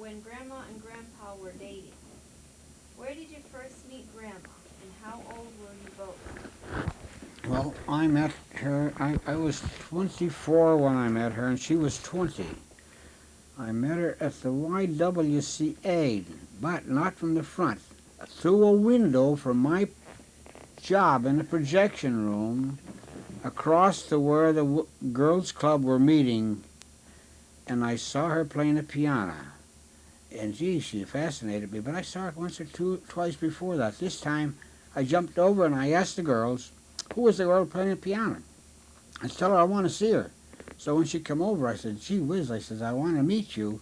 when Grandma and Grandpa were dating. Where did you first meet Grandma, and how old were you both? Well, I met her, I was 24 when I met her, and she was 20. I met her at the YWCA, but not from the front. Through a window from my job in the projection room, across to where the girls' club were meeting, and I saw her playing the piano. And gee, she fascinated me. But I saw her once or twice before that. This time, I jumped over and I asked the girls, who was the girl playing the piano? I told her I want to see her. So when she come over, I said, gee whiz, I said, I want to meet you.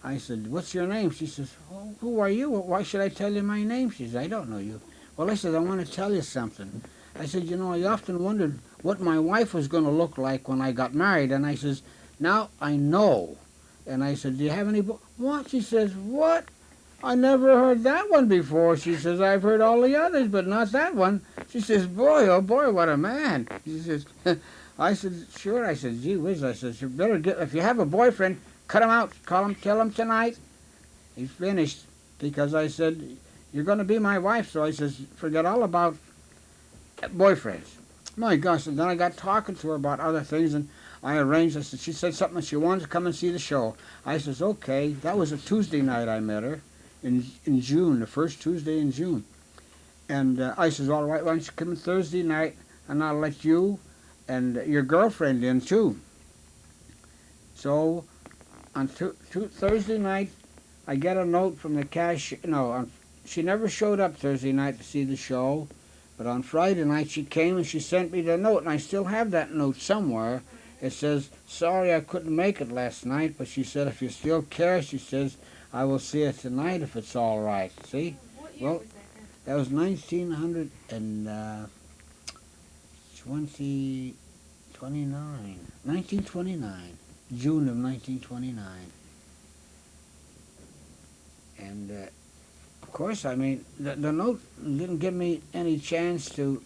I said, what's your name? She says, oh, who are you? Why should I tell you my name? She says, I don't know you. Well, I said, I want to tell you something. I said, you know, I often wondered what my wife was going to look like when I got married. And I says, now I know. And I said, do you have any what? She says, what? I never heard that one before. She says, I've heard all the others, but not that one. She says, boy, oh boy, what a man. She says, I said, sure. I said, gee whiz. I said, you better get, if you have a boyfriend, cut him out. Call him, tell him tonight. He's finished. Because I said, you're going to be my wife. So I says, forget all about boyfriends. My gosh, and then I got talking to her about other things, and I arranged. I said, she said something that she wanted to come and see the show. I says, okay. That was a Tuesday night I met her in June, the first Tuesday in June. And I says, all right, why don't you come in Thursday night, and I'll let you and your girlfriend in, too. So on Thursday night, I get a note from the cashier. No, she never showed up Thursday night to see the show. But on Friday night she came and she sent me the note, and I still have that note somewhere. It says, sorry I couldn't make it last night, but she said, if you still care, she says, I will see it tonight if it's all right. See? What year Well, was that? that was 1929, June of 1929. And of course, I mean, the note didn't give me any chance to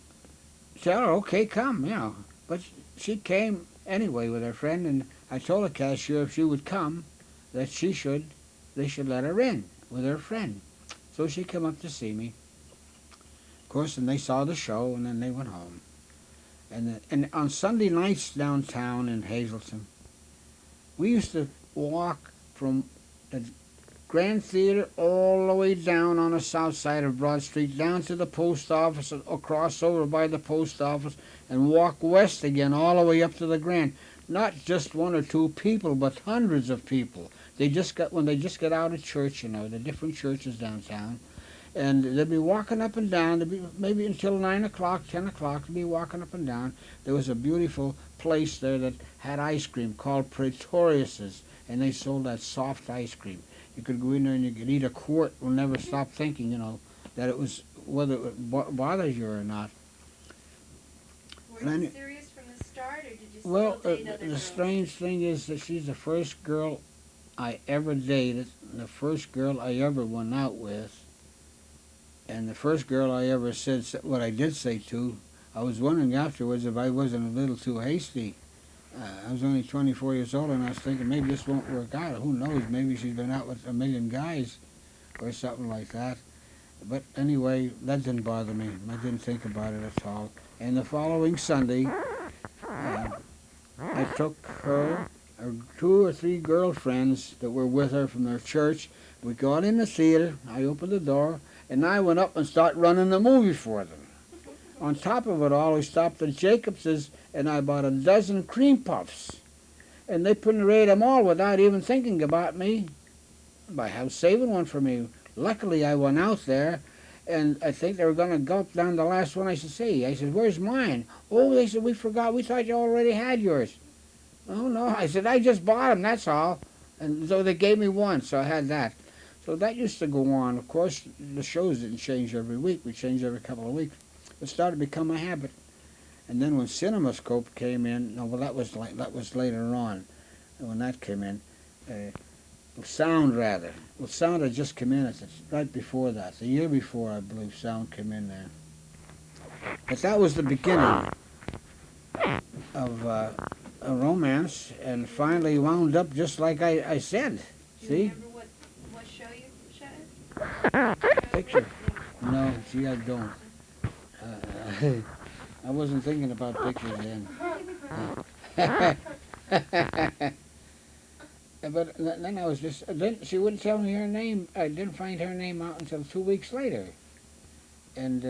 tell her, okay, come, you know. But she came anyway with her friend, and I told the cashier if she would come, that they should let her in with her friend. So she came up to see me. Of course, and they saw the show, and then they went home. And on Sunday nights downtown in Hazleton, we used to walk from the Grand Theater all the way down on the south side of Broad Street, down to the post office, across over by the post office, and walk west again all the way up to the Grand. Not just one or two people, but hundreds of people. When they just get out of church, you know, the different churches downtown, and they'd be walking up and down. They'd be maybe until 9 o'clock, 10 o'clock. They'd be walking up and down. There was a beautiful place there that had ice cream called Pretorius's, and they sold that soft ice cream. You could go in there and you could eat a quart and never stop thinking, you know, that it was, whether it bothers you or not. Were you serious from the start, or did you still Well, date other the girls? strange thing is that she's the first girl I ever dated, the first girl I ever went out with, and the first girl I ever said what I did say to. I was wondering afterwards if I wasn't a little too hasty. I was only 24 years old, and I was thinking maybe this won't work out. Who knows? Maybe she's been out with a million guys or something like that. But anyway, that didn't bother me. I didn't think about it at all. And the following Sunday, I took her, two or three girlfriends that were with her from their church. We got in the theater. I opened the door, and I went up and started running the movie for them. On top of it all, we stopped at Jacobs's, and I bought a dozen cream puffs. And they couldn't rate them all without even thinking about me. By how saving one for me. Luckily, I went out there, and I think they were going to gulp down the last one. I said, where's mine? Oh, they said, we forgot. We thought you already had yours. Oh, no. I said, I just bought them, that's all. And so they gave me one, so I had that. So that used to go on. Of course, the shows didn't change every week. We changed every couple of weeks. It started to become a habit. And then when CinemaScope came in, no, well, that was later on. And when that came in, sound rather. Well, sound had just come in right before that. The year before, I believe, sound came in there. But that was the beginning of a romance, and finally wound up just like I said. Do you See? remember what Picture. No, see, I don't. I wasn't thinking about pictures then. But then I was just, then she wouldn't tell me her name. I didn't find her name out until 2 weeks later. And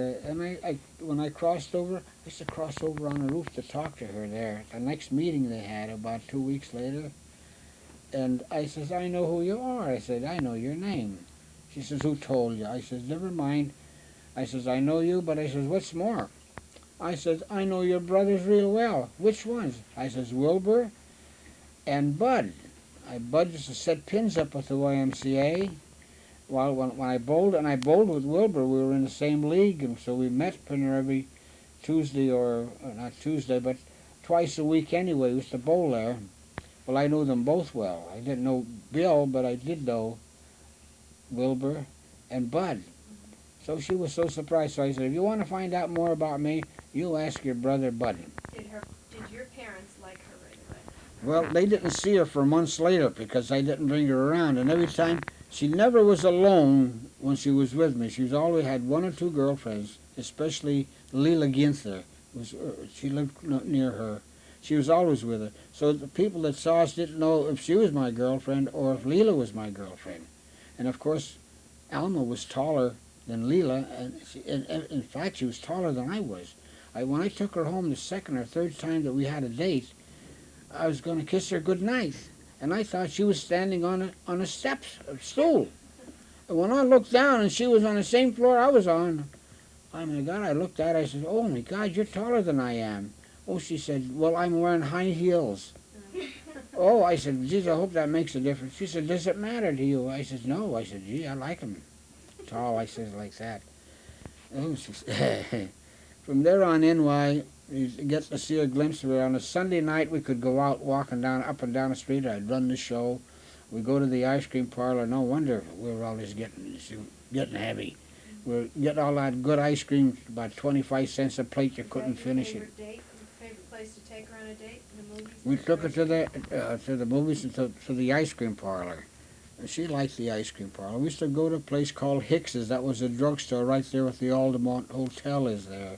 when I crossed over, I used to cross over on the roof to talk to her there. The next meeting they had about 2 weeks later. And I says, I know who you are. I said, I know your name. She says, who told you? I says, never mind. I says, I know you, but I says, what's more? I says, I know your brothers real well. Which ones? I says, Wilbur and Bud. Bud used to set pins up at the YMCA. Well, when I bowled, and I bowled with Wilbur, we were in the same league, and so we met every Tuesday, or not Tuesday, but twice a week anyway. We used to bowl there. Well, I knew them both well. I didn't know Bill, but I did know Wilbur and Bud. So she was so surprised. So I said, if you want to find out more about me, you ask your brother Bud. Did your parents like her right away? Well, they didn't see her for months later because I didn't bring her around. And every time, she never was alone when she was with me. She's always had one or two girlfriends, especially Leela Ginther. She lived near her. She was always with her. So the people that saw us didn't know if she was my girlfriend or if Leela was my girlfriend. And of course, Alma was taller than Leela, and in fact, she was taller than I was. When I took her home the second or third time that we had a date, I was going to kiss her goodnight, and I thought she was standing on a stool. And when I looked down and she was on the same floor I was on, oh my God, I looked at her, I said, oh my God, you're taller than I am. Oh, she said, well, I'm wearing high heels. Oh, I said, geez, I hope that makes a difference. She said, does it matter to you? I said, no. I said, gee, I like them tall. I said, like that. Oh, from there on in, why, you get to see a glimpse of her. On a Sunday night, we could go out walking up and down the street. I'd run the show. We'd go to the ice cream parlor. No wonder we were always getting heavy. We'd get all that good ice cream, about 25 cents a plate. You couldn't finish it. Favorite place to take her on a date? The movies? We took her to the movies and to the ice cream parlor. And she liked the ice cream parlor. We used to go to a place called Hicks's. That was a drugstore right there with the Aldermont Hotel is there.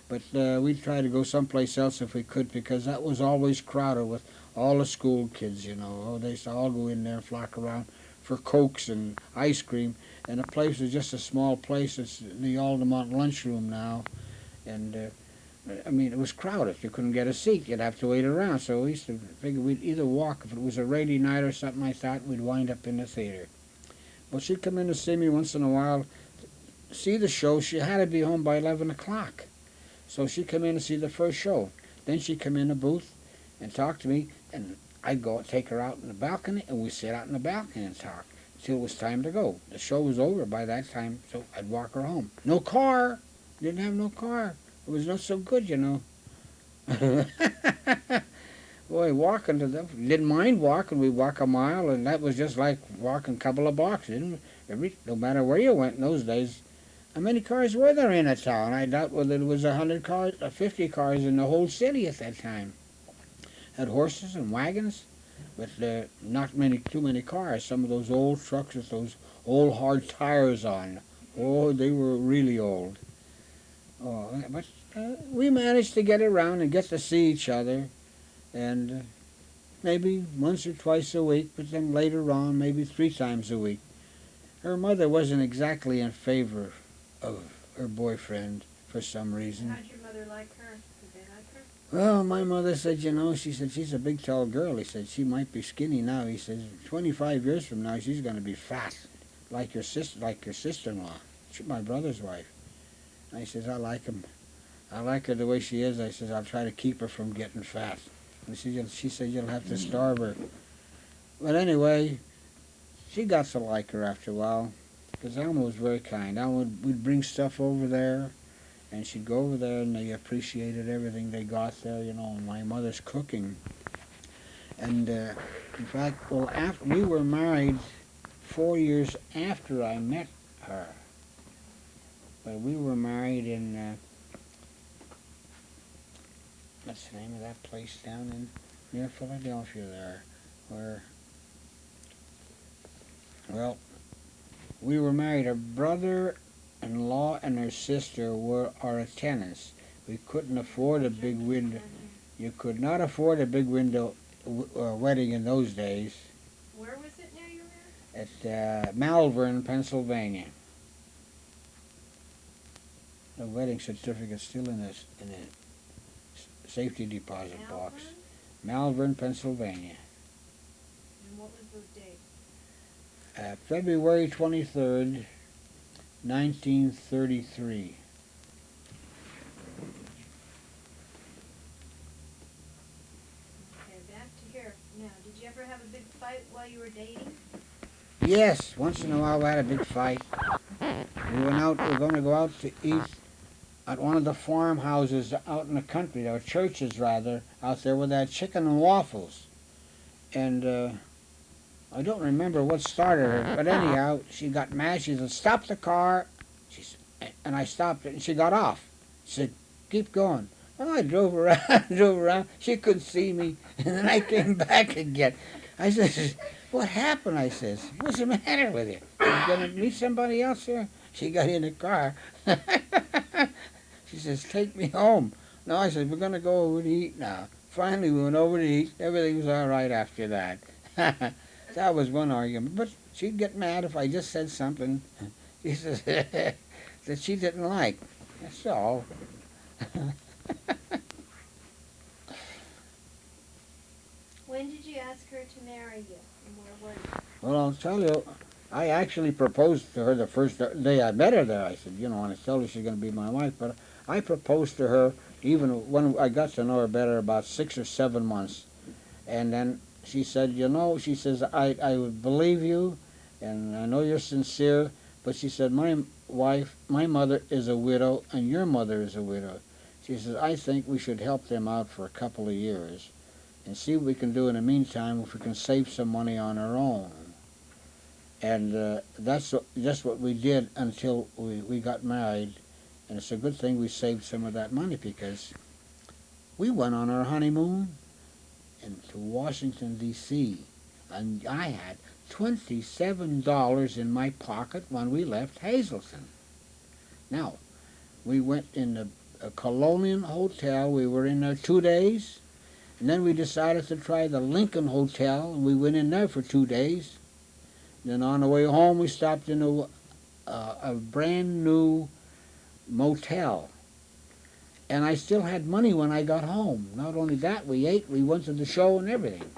But we'd try to go someplace else if we could because that was always crowded with all the school kids, you know. Oh, they used to all go in there and flock around for Cokes and ice cream. And the place was just a small place. It's the Aldermont lunchroom now. And I mean, it was crowded. You couldn't get a seat. You'd have to wait around. So we used to figure we'd either walk. If it was a rainy night or something like that, we'd wind up in the theater. But she'd come in to see me once in a while, see the show. She had to be home by 11 o'clock. So she'd come in to see the first show. Then she'd come in the booth and talk to me, and I'd go take her out in the balcony, and we'd sit out in the balcony and talk until it was time to go. The show was over by that time, so I'd walk her home. No car. Didn't have no car. It was not so good, you know. Boy, walking to them, didn't mind walking. We'd walk a mile, and that was just like walking a couple of blocks. No matter where you went in those days. How many cars were there in a town? I doubt whether it was 100 cars or 50 cars in the whole city at that time. Had horses and wagons, but not too many cars. Some of those old trucks with those old hard tires on. Oh, they were really old. Oh, but we managed to get around and get to see each other, and maybe once or twice a week, but then later on, maybe 3 times a week. Her mother wasn't exactly in favor of her boyfriend for some reason. How'd your mother like her? Did they like her? Well, my mother said, you know, she said, she's a big, tall girl. He said, she might be skinny now. He says, 25 years from now, she's going to be fat, like your sister-in-law, my brother's wife. I says, I like him. I like her the way she is. I says, I'll try to keep her from getting fat. And she said, you'll have to starve her. But anyway, she got to like her after a while, because Alma was very kind. We'd bring stuff over there, and she'd go over there, and they appreciated everything they got there, you know, my mother's cooking. And in fact, well, we were married 4 years after I met her. But we were married in, what's the name of that place down near Philadelphia there, where, well, We were married. Her brother-in-law and her sister were our tenants. We couldn't afford a big window. You could not afford a big window wedding in those days. Where was it now you were At Malvern, Pennsylvania. The wedding certificate's still in the safety deposit at? box. Malvern? Malvern, Pennsylvania. And what was those dates? February 23rd, 1933. Okay, back to here. Now, did you ever have a big fight while you were dating? Yes, once in a while we had a big fight. We were going to go out to eat at one of the farmhouses out in the country, or churches rather, out there where they had chicken and waffles. And I don't remember what started her, but anyhow, she got mad. She said, "Stop the car." And I stopped it, and she got off. She said, "Keep going." Well, I drove around. She couldn't see me, and then I came back again. I said, "What happened?" I says, "What's the matter with you? You gonna meet somebody else here?" She got in the car. She says, "Take me home." No, I said, "We're gonna go over to eat now." Finally, we went over to eat. Everything was all right after that. That was one argument. But she'd get mad if I just said something she says that she didn't like. That's all. When did you ask her to marry you? And where were you? Well, I'll tell you, I actually proposed to her the first day I met her there. I said, and I told her she's going to be my wife. But I proposed to her even when I got to know her better, about 6 or 7 months. And then she said, she says, I would believe you, and I know you're sincere, but she said, my mother is a widow, and your mother is a widow. She says, I think we should help them out for a couple of years and see what we can do in the meantime if we can save some money on our own. And that's just what we did until we got married. And it's a good thing we saved some of that money, because we went on our honeymoon to Washington, D.C., and I had $27 in my pocket when we left Hazleton. Now, we went in a Colonial Hotel. We were in there 2 days, and then we decided to try the Lincoln Hotel, and we went in there for 2 days. Then on the way home, we stopped in a brand new motel. And I still had money when I got home. Not only that, we ate, we went to the show and everything.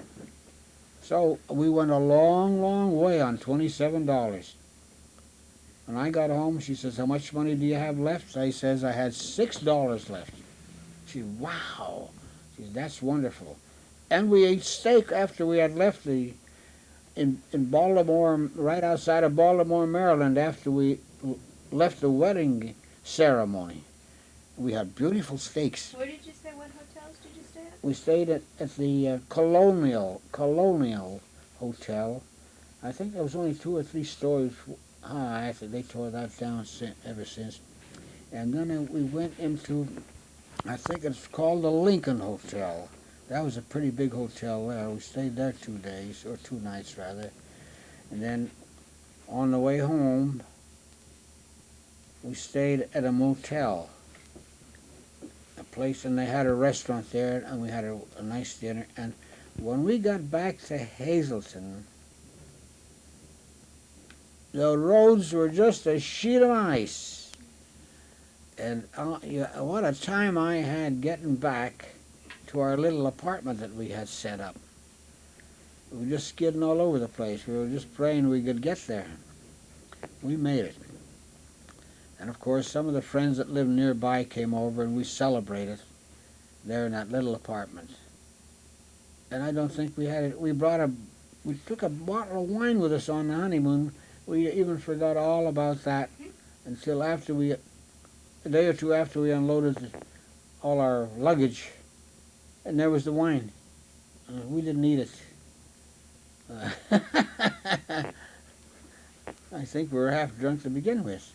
So we went a long, long way on $27. When I got home, she says, "How much money do you have left?" I says, "I had $6 left." She said, "Wow." She said, "That's wonderful." And we ate steak after we had left in Baltimore, right outside of Baltimore, Maryland, after we left the wedding ceremony. We had beautiful steaks. Where did you stay? What hotels did you stay at? We stayed at the Colonial Hotel. I think there was only 2 or 3 stories high. They tore that down ever since. And then we went into, I think it's called the Lincoln Hotel. That was a pretty big hotel there. We stayed there 2 days, or 2 nights rather. And then on the way home, we stayed at a motel. Place, and they had a restaurant there, and we had a nice dinner. And when we got back to Hazleton, the roads were just a sheet of ice. And what a time I had getting back to our little apartment that we had set up. We were just skidding all over the place. We were just praying we could get there. We made it. And of course, some of the friends that lived nearby came over, and we celebrated there in that little apartment. And I don't think we had it. We took a bottle of wine with us on the honeymoon. We even forgot all about that until a day or 2 after we unloaded all our luggage, and there was the wine. We didn't need it. I think we were half drunk to begin with.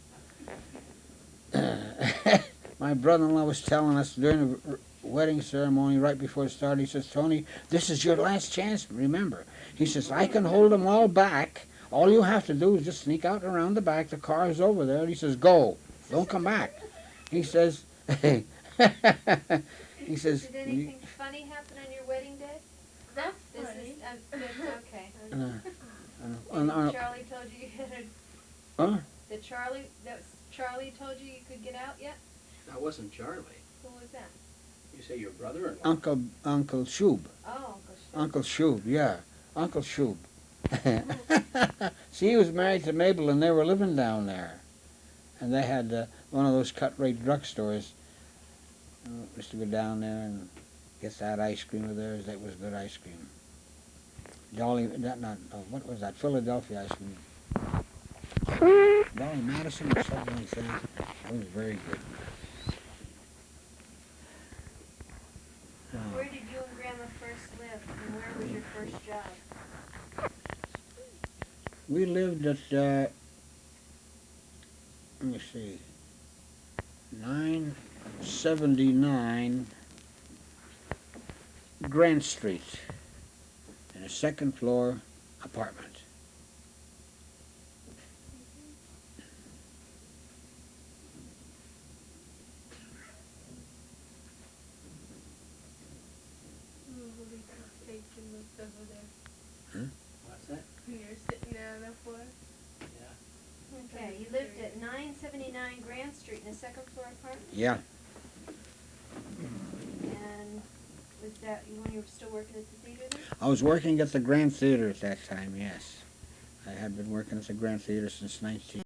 My brother-in-law was telling us during the wedding ceremony right before it started, he says, "Tony, this is your last chance, remember." He says, "I can hold them all back, all you have to do is just sneak out around the back. The car is over there. And he says, go. Don't come back. He says, he says, Did anything funny happen on your wedding day? That's This funny. is, okay. uh, Charlie told you you had Huh? Charlie told you you could get out yet? That wasn't Charlie. Who was that? You say your brother-in-law. Uncle Shub. Oh, Uncle Shub, yeah. Uncle Shub. See, he was married to Mabel and they were living down there. And they had one of those cut-rate drugstores. Used to go down there and get that ice cream of theirs. That was good ice cream. What was that? Philadelphia ice cream. Dolly Madison or something like that. That was very good. Where did you and Grandma first live, and where was your first job? We lived at, let me see, 979 Grant Street, in a second floor apartment. What's that? When you're sitting there on the floor. Yeah. Okay, you lived at 979 Grand Street in a second floor apartment? Yeah. And was that when you were still working at the theater then? I was working at the Grand Theater at that time, yes. I had been working at the Grand Theater since 19...